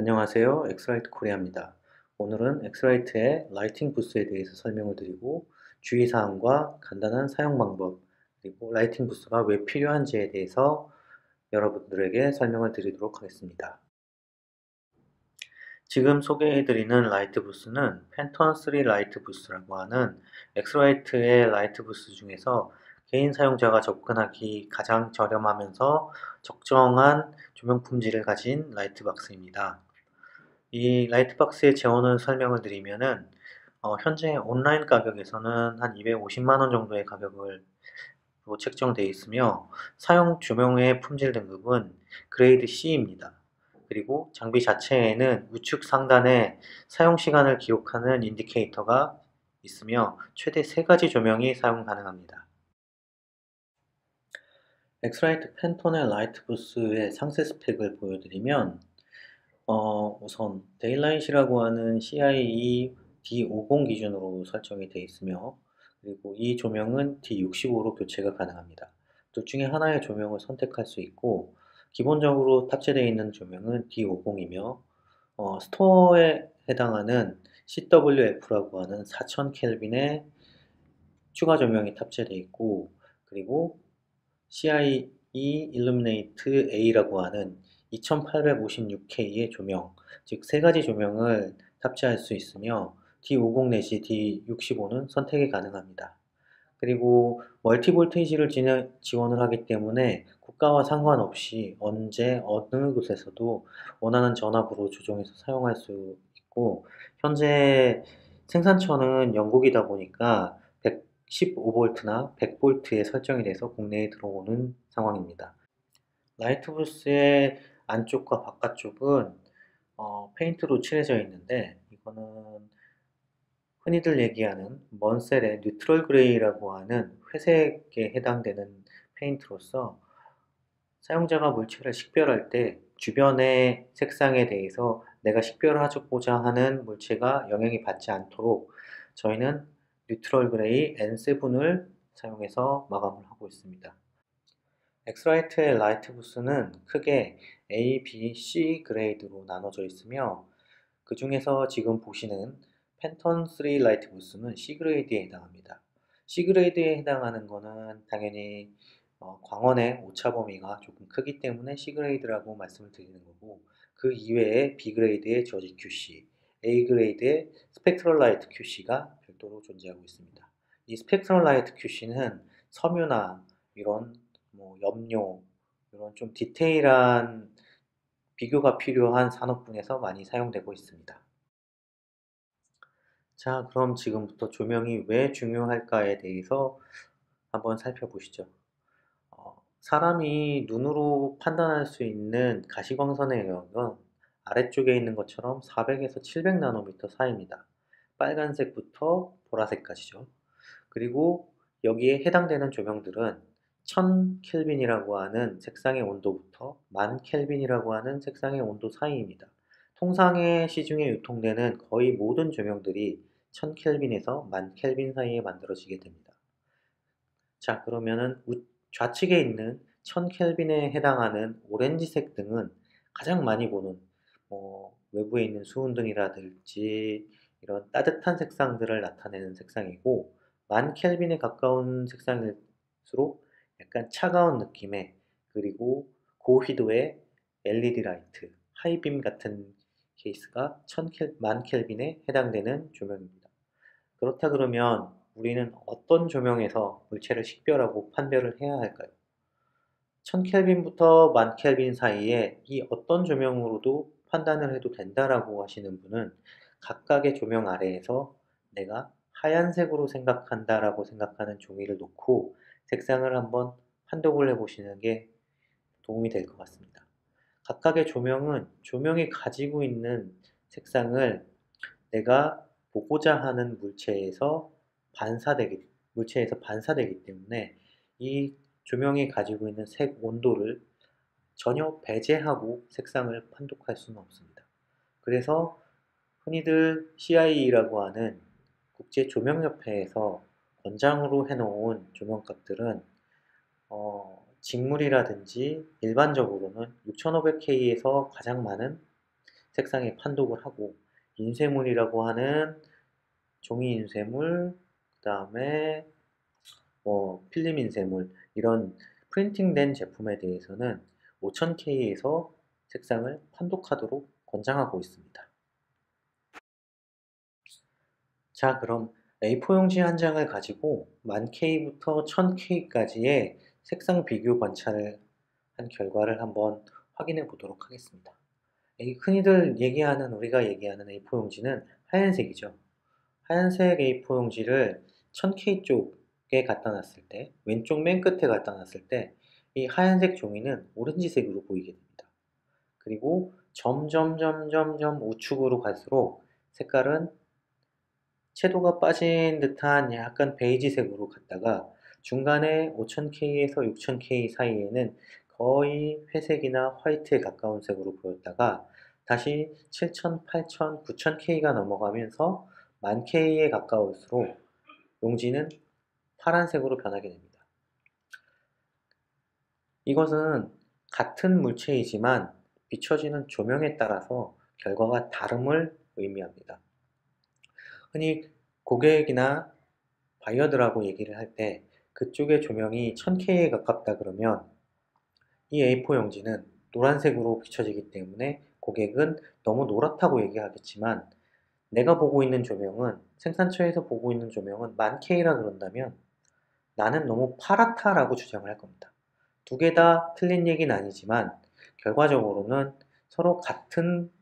안녕하세요. 엑스라이트 코리아입니다. 오늘은 엑스라이트의 라이팅 부스에 대해서 설명을 드리고 주의사항과 간단한 사용 방법 그리고 라이팅 부스가 왜 필요한지에 대해서 여러분들에게 설명을 드리도록 하겠습니다. 지금 소개해드리는 라이트 부스는 팬톤 3 라이트 부스라고 하는 엑스라이트의 라이트 부스 중에서 개인 사용자가 접근하기 가장 저렴하면서 적정한 조명 품질을 가진 라이트 박스입니다. 이 라이트박스의 재원을 설명을 드리면은 현재 온라인 가격에서는 한 250만 원 정도의 가격으로 책정되어 있으며 사용 조명의 품질 등급은 그레이드 C입니다. 그리고 장비 자체에는 우측 상단에 사용 시간을 기록하는 인디케이터가 있으며 최대 3가지 조명이 사용 가능합니다. 엑스라이트 팬톤의 라이트 부스의 상세 스펙을 보여드리면 우선 데일라이트라고 하는 CIE D50 기준으로 설정이 되어 있으며 그리고 이 조명은 D65로 교체가 가능합니다. 둘 중에 하나의 조명을 선택할 수 있고 기본적으로 탑재되어 있는 조명은 D50이며 스토어에 해당하는 CWF라고 하는 4000 켈빈의 추가 조명이 탑재되어 있고 그리고 CIE Illuminate A라고 하는 2856K의 조명, 즉 세 가지 조명을 탑재할 수 있으며 D50 내지 D65는 선택이 가능합니다. 그리고 멀티 볼테이지를 지원을 하기 때문에 국가와 상관없이 언제 어느 곳에서도 원하는 전압으로 조정해서 사용할 수 있고 현재 생산처는 영국이다 보니까 115V나 100V에 설정이 돼서 국내에 들어오는 상황입니다. 라이트 부스의 안쪽과 바깥쪽은 페인트로 칠해져 있는데 이거는 흔히들 얘기하는 먼셀의 뉴트럴 그레이라고 하는 회색에 해당되는 페인트로서 사용자가 물체를 식별할 때 주변의 색상에 대해서 내가 식별하고자 하는 물체가 영향이 받지 않도록 저희는 뉴트럴 그레이 N7을 사용해서 마감을 하고 있습니다. 엑스라이트의 라이트 부스는 크게 A, B, C 그레이드로 나눠져 있으며 그 중에서 지금 보시는 팬톤 3 라이트 부스는 C 그레이드에 해당합니다. C 그레이드에 해당하는 거는 당연히 광원의 오차 범위가 조금 크기 때문에 C 그레이드라고 말씀을 드리는 거고 그 이외에 B 그레이드의 저지 QC, A 그레이드의 스펙트럴 라이트 QC가 별도로 존재하고 있습니다. 이 스펙트럴 라이트 QC는 섬유나 이런 염료 이런 좀 디테일한 비교가 필요한 산업군에서 많이 사용되고 있습니다. 자, 그럼 지금부터 조명이 왜 중요할까에 대해서 한번 살펴보시죠. 사람이 눈으로 판단할 수 있는 가시광선의 영역은 아래쪽에 있는 것처럼 400에서 700 나노미터 사이입니다. 빨간색부터 보라색까지죠. 그리고 여기에 해당되는 조명들은 1000 켈빈이라고 하는 색상의 온도부터 10,000 켈빈이라고 하는 색상의 온도 사이입니다. 통상의 시중에 유통되는 거의 모든 조명들이 1000 켈빈에서 10,000 켈빈 사이에 만들어지게 됩니다. 자, 그러면은 좌측에 있는 1000 켈빈에 해당하는 오렌지색 등은 가장 많이 보는 외부에 있는 수은등이라든지 이런 따뜻한 색상들을 나타내는 색상이고 10,000 켈빈에 가까운 색상일수록 약간 차가운 느낌의 그리고 고휘도의 LED 라이트, 하이빔 같은 케이스가 10,000 켈빈에 해당되는 조명입니다. 그렇다 그러면 우리는 어떤 조명에서 물체를 식별하고 판별을 해야 할까요? 1000켈빈부터 10,000켈빈 사이에 이 어떤 조명으로도 판단을 해도 된다라고 하시는 분은 각각의 조명 아래에서 내가 하얀색으로 생각한다라고 생각하는 종이를 놓고 색상을 한번 판독을 해보시는 게 도움이 될 것 같습니다. 각각의 조명은 조명이 가지고 있는 색상을 내가 보고자 하는 물체에서 반사되기 때문에 이 조명이 가지고 있는 색 온도를 전혀 배제하고 색상을 판독할 수는 없습니다. 그래서 흔히들 CIE라고 하는 국제조명협회에서 권장으로 해놓은 조명값들은 직물이라든지 일반적으로는 6500K에서 가장 많은 색상에 판독을 하고, 인쇄물이라고 하는 종이 인쇄물, 그 다음에 뭐 필름 인쇄물, 이런 프린팅된 제품에 대해서는 5000K에서 색상을 판독하도록 권장하고 있습니다. 자, 그럼 A4 용지 한 장을 가지고 1000K부터 1000K까지의 색상 비교 관찰을 한 결과를 한번 확인해 보도록 하겠습니다. 흔히들 우리가 얘기하는 A4 용지는 하얀색이죠. 하얀색 A4 용지를 1000K 쪽에 갖다 놨을 때, 왼쪽 맨 끝에 갖다 놨을 때, 이 하얀색 종이는 오렌지색으로 보이게 됩니다. 그리고 점점 우측으로 갈수록 색깔은 채도가 빠진 듯한 약간 베이지색으로 갔다가 중간에 5000K에서 6000K 사이에는 거의 회색이나 화이트에 가까운 색으로 보였다가 다시 7000, 8000, 9000K가 넘어가면서 10,000K에 가까울수록 용지는 파란색으로 변하게 됩니다. 이것은 같은 물체이지만 비춰지는 조명에 따라서 결과가 다름을 의미합니다. 흔히 고객이나 바이어들하고 얘기를 할 때 그쪽의 조명이 1000K에 가깝다 그러면 이 A4 용지는 노란색으로 비춰지기 때문에 고객은 너무 노랗다고 얘기하겠지만, 내가 보고 있는 조명은, 생산처에서 보고 있는 조명은 10,000K라 그런다면 나는 너무 파랗다라고 주장을 할 겁니다. 두 개 다 틀린 얘기는 아니지만 결과적으로는 서로 같은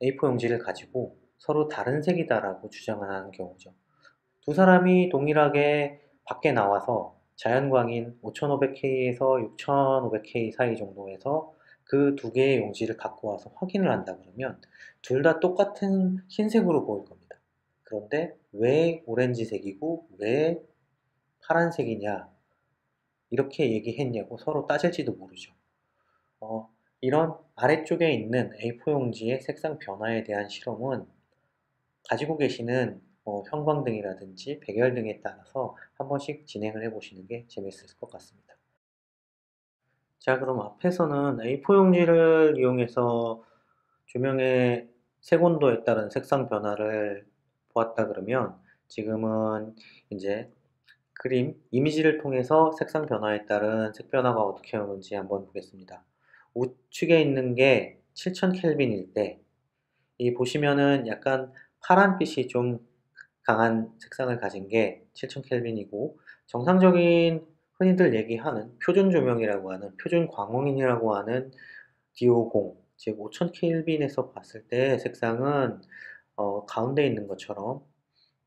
A4 용지를 가지고 서로 다른 색이다라고 주장을 하는 경우죠. 두 사람이 동일하게 밖에 나와서 자연광인 5500K에서 6500K 사이 정도에서 그 두 개의 용지를 갖고 와서 확인을 한다 그러면 둘 다 똑같은 흰색으로 보일 겁니다. 그런데 왜 오렌지색이고 왜 파란색이냐, 이렇게 얘기했냐고 서로 따질지도 모르죠. 이런 아래쪽에 있는 A4 용지의 색상 변화에 대한 실험은 가지고 계시는 형광등이라든지 백열등에 따라서 한 번씩 진행을 해보시는 게 재밌을 것 같습니다. 자, 그럼 앞에서는 A4 용지를 이용해서 조명의 색온도에 따른 색상 변화를 보았다 그러면, 지금은 이제 이미지를 통해서 색상 변화에 따른 색 변화가 어떻게 오는지 한번 보겠습니다. 우측에 있는 게 7000켈빈일 때, 이 보시면은 약간 파란빛이 좀 강한 색상을 가진 게 7000켈빈이고, 정상적인 흔히들 얘기하는 표준 조명이라고 하는, 표준 광원인이라고 하는 D50, 즉 5000켈빈에서 봤을 때 색상은 가운데 있는 것처럼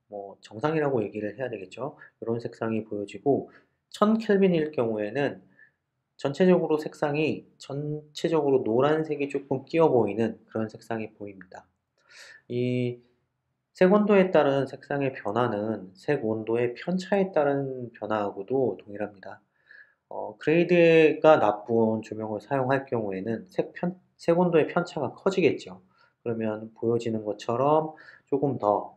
뭐 정상이라고 얘기를 해야 되겠죠. 이런 색상이 보여지고, 1000켈빈일 경우에는 전체적으로 노란색이 조금 끼어 보이는 그런 색상이 보입니다. 이 색온도에 따른 색상의 변화는 색온도의 편차에 따른 변화하고도 동일합니다. 그레이드가 나쁜 조명을 사용할 경우에는 색온도의 편차가 커지겠죠. 그러면 보여지는 것처럼 조금 더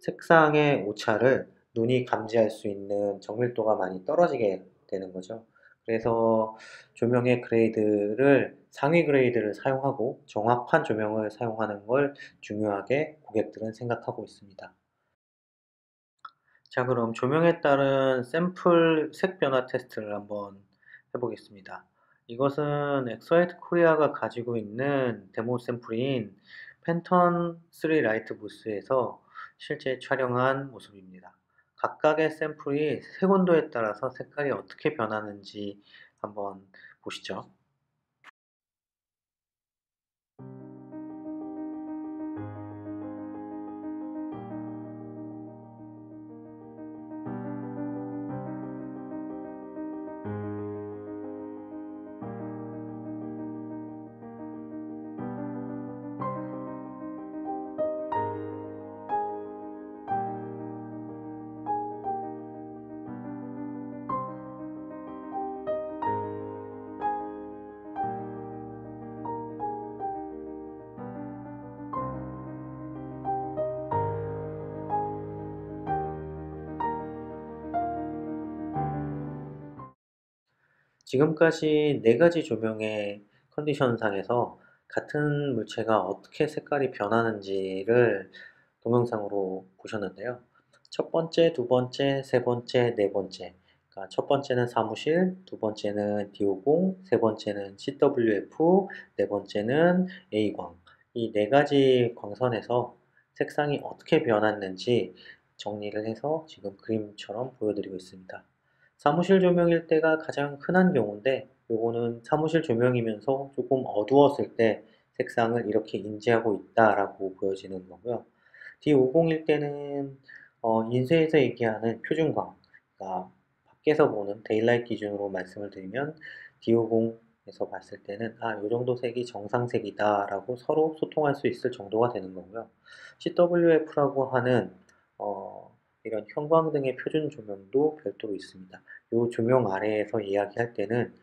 색상의 오차를 눈이 감지할 수 있는 정밀도가 많이 떨어지게 되는 거죠. 그래서 조명의 그레이드를, 상위 그레이드를 사용하고 정확한 조명을 사용하는 걸 중요하게 고객들은 생각하고 있습니다. 자, 그럼 조명에 따른 샘플 색 변화 테스트를 한번 해보겠습니다. 이것은 엑소라이트 코리아가 가지고 있는 데모 샘플인 팬톤 3 라이트 부스에서 실제 촬영한 모습입니다. 각각의 샘플이 색온도에 따라서 색깔이 어떻게 변하는지 한번 보시죠. 지금까지 네 가지 조명의 컨디션상에서 같은 물체가 어떻게 색깔이 변하는지를 동영상으로 보셨는데요. 첫 번째, 두 번째, 세 번째, 네 번째. 그러니까 첫 번째는 사무실, 두 번째는 D50, 세 번째는 CWF, 네 번째는 A광. 이 네 가지 광선에서 색상이 어떻게 변했는지 정리를 해서 지금 그림처럼 보여드리고 있습니다. 사무실 조명일 때가 가장 흔한 경우인데, 요거는 사무실 조명이면서 조금 어두웠을 때 색상을 이렇게 인지하고 있다라고 보여지는 거고요. D50일 때는 인쇄에서 얘기하는 표준광, 그러니까 밖에서 보는 데일라이트 기준으로 말씀을 드리면 D50에서 봤을 때는 이 정도 색이 정상색이다라고 서로 소통할 수 있을 정도가 되는 거고요. CWF라고 하는 이런 형광등의 표준 조명도 별도로 있습니다. 이 조명 아래에서 이야기할 때는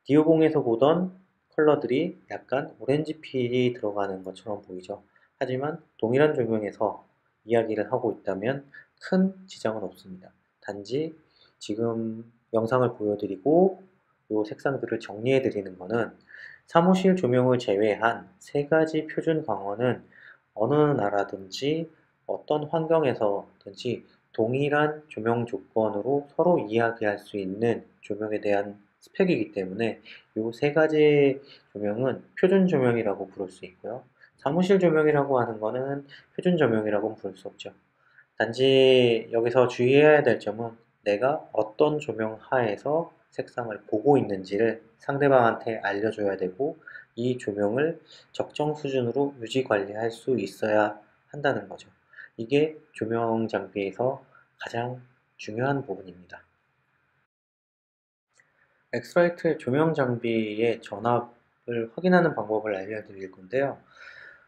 D50에서 보던 컬러들이 약간 오렌지 필이 들어가는 것처럼 보이죠. 하지만 동일한 조명에서 이야기를 하고 있다면 큰 지장은 없습니다. 단지 지금 영상을 보여드리고 이 색상들을 정리해 드리는 것은 사무실 조명을 제외한 세 가지 표준 광원은 어느 나라든지 어떤 환경에서든지 동일한 조명 조건으로 서로 이야기할 수 있는 조명에 대한 스펙이기 때문에 이 세 가지 조명은 표준 조명이라고 부를 수 있고요. 사무실 조명이라고 하는 것은 표준 조명이라고는 부를 수 없죠. 단지 여기서 주의해야 될 점은 내가 어떤 조명 하에서 색상을 보고 있는지를 상대방한테 알려줘야 되고 이 조명을 적정 수준으로 유지 관리할 수 있어야 한다는 거죠. 이게 조명 장비에서 가장 중요한 부분입니다. 엑스라이트의 조명 장비의 전압을 확인하는 방법을 알려드릴 건데요.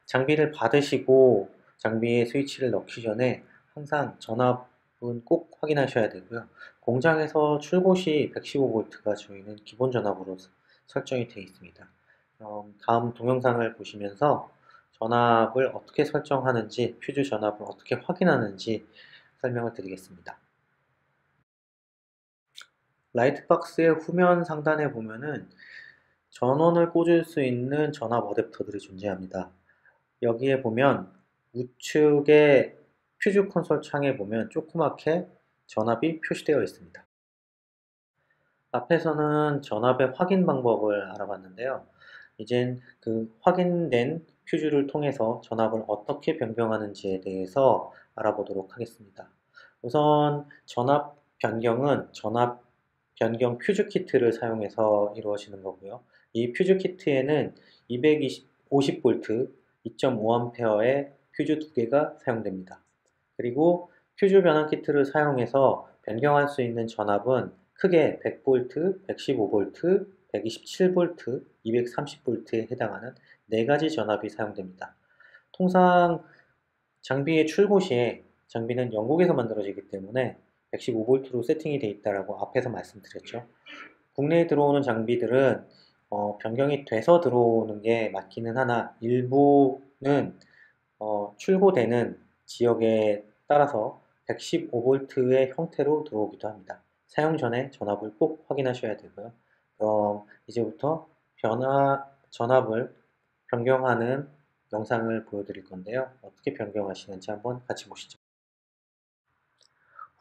장비를 받으시고 장비에 스위치를 넣기 전에 항상 전압은 꼭 확인하셔야 되고요. 공장에서 출고 시 115V가 저희는 기본 전압으로 설정이 되어 있습니다. 다음 동영상을 보시면서 전압을 어떻게 설정하는지, 퓨즈 전압을 어떻게 확인하는지 설명을 드리겠습니다. 라이트박스의 후면 상단에 보면은 전원을 꽂을 수 있는 전압 어댑터들이 존재합니다. 여기에 보면 우측의 퓨즈 콘솔 창에 보면 조그맣게 전압이 표시되어 있습니다. 앞에서는 전압의 확인 방법을 알아봤는데요. 이젠 그 확인된 퓨즈를 통해서 전압을 어떻게 변경하는지에 대해서 알아보도록 하겠습니다. 우선 전압 변경은 전압 변경 퓨즈 키트를 사용해서 이루어지는 거고요. 이 퓨즈 키트에는 250V, 2.5A의 퓨즈 두 개가 사용됩니다. 그리고 퓨즈 변환 키트를 사용해서 변경할 수 있는 전압은 크게 100V, 115V, 127V, 230V에 해당하는 4가지 전압이 사용됩니다. 통상 장비의 출고 시에 장비는 영국에서 만들어지기 때문에 115V로 세팅이 되어 있다고 앞에서 말씀드렸죠. 국내에 들어오는 장비들은 변경이 돼서 들어오는 게 맞기는 하나 일부는 출고되는 지역에 따라서 115V의 형태로 들어오기도 합니다. 사용 전에 전압을 꼭 확인하셔야 되고요. 그럼 이제부터 전압을 변경하는 영상을 보여드릴 건데요. 어떻게 변경하시는지 한번 같이 보시죠.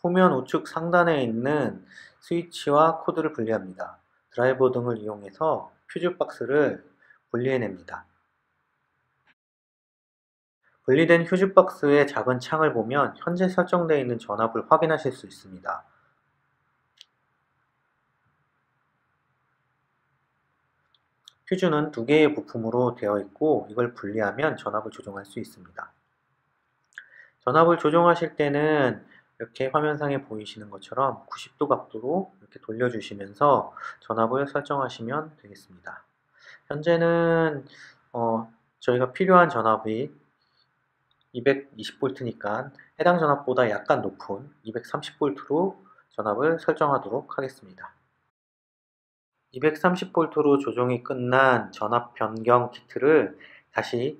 후면 우측 상단에 있는 스위치와 코드를 분리합니다. 드라이버 등을 이용해서 퓨즈 박스를 분리해냅니다. 분리된 휴즈박스의 작은 창을 보면 현재 설정되어 있는 전압을 확인하실 수 있습니다. 퓨즈는 두 개의 부품으로 되어 있고 이걸 분리하면 전압을 조정할 수 있습니다. 전압을 조정하실 때는 이렇게 화면상에 보이시는 것처럼 90도 각도로 이렇게 돌려주시면서 전압을 설정하시면 되겠습니다. 현재는 저희가 필요한 전압이 220V니까 해당 전압보다 약간 높은 230V로 전압을 설정하도록 하겠습니다. 230V로 조정이 끝난 전압 변경 키트를 다시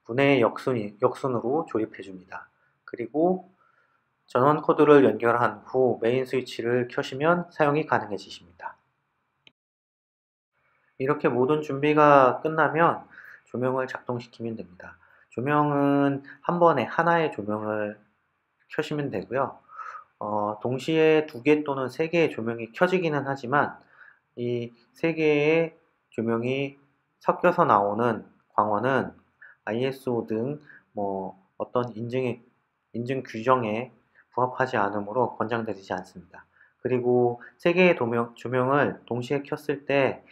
분해 역순으로 조립해 줍니다. 그리고 전원 코드를 연결한 후 메인 스위치를 켜시면 사용이 가능해지십니다. 이렇게 모든 준비가 끝나면 조명을 작동시키면 됩니다. 조명은 한 번에 하나의 조명을 켜시면 되고요. 동시에 두 개 또는 세 개의 조명이 켜지기는 하지만 이 세 개의 조명이 섞여서 나오는 광원은 ISO 등 어떤 인증 규정에 부합하지 않으므로 권장되지 않습니다. 그리고 세 개의 조명을 동시에 켰을 때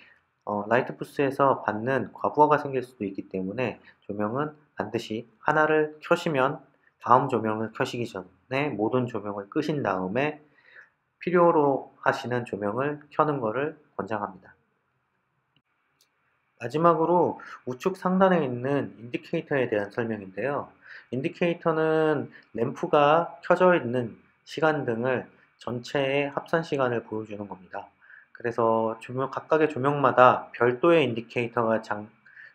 라이트 부스에서 받는 과부하가 생길 수도 있기 때문에 조명은 반드시 하나를 켜시면 다음 조명을 켜시기 전에 모든 조명을 끄신 다음에 필요로 하시는 조명을 켜는 것을 권장합니다. 마지막으로 우측 상단에 있는 인디케이터에 대한 설명인데요. 인디케이터는 램프가 켜져 있는 시간 등을 전체의 합산 시간을 보여주는 겁니다. 그래서 각각의 조명마다 별도의 인디케이터가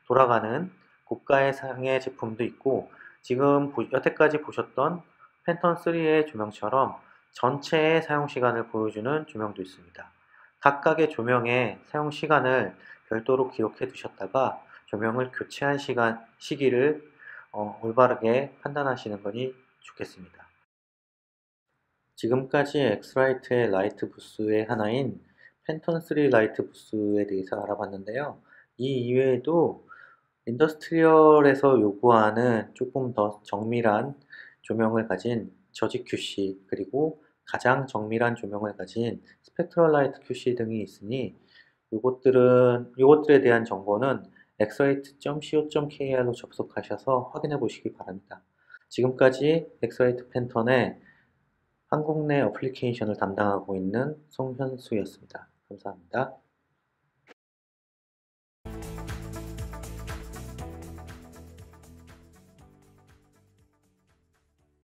돌아가는 고가의 상의 제품도 있고, 지금 여태까지 보셨던 팬톤 3의 조명처럼 전체의 사용 시간을 보여주는 조명도 있습니다. 각각의 조명의 사용 시간을 별도로 기록해 두셨다가 조명을 교체한 시기를 올바르게 판단하시는 것이 좋겠습니다. 지금까지 엑스라이트의 라이트 부스의 하나인 팬톤 3 라이트 부스에 대해서 알아봤는데요. 이 이외에도 인더스트리얼에서 요구하는 조금 더 정밀한 조명을 가진 저지 QC, 그리고 가장 정밀한 조명을 가진 스펙트럴 라이트 QC 등이 있으니 요것들에 대한 정보는 xrite.co.kr로 접속하셔서 확인해 보시기 바랍니다. 지금까지 엑스라이트 팬턴의 한국 내 어플리케이션을 담당하고 있는 송현수였습니다. 감사합니다.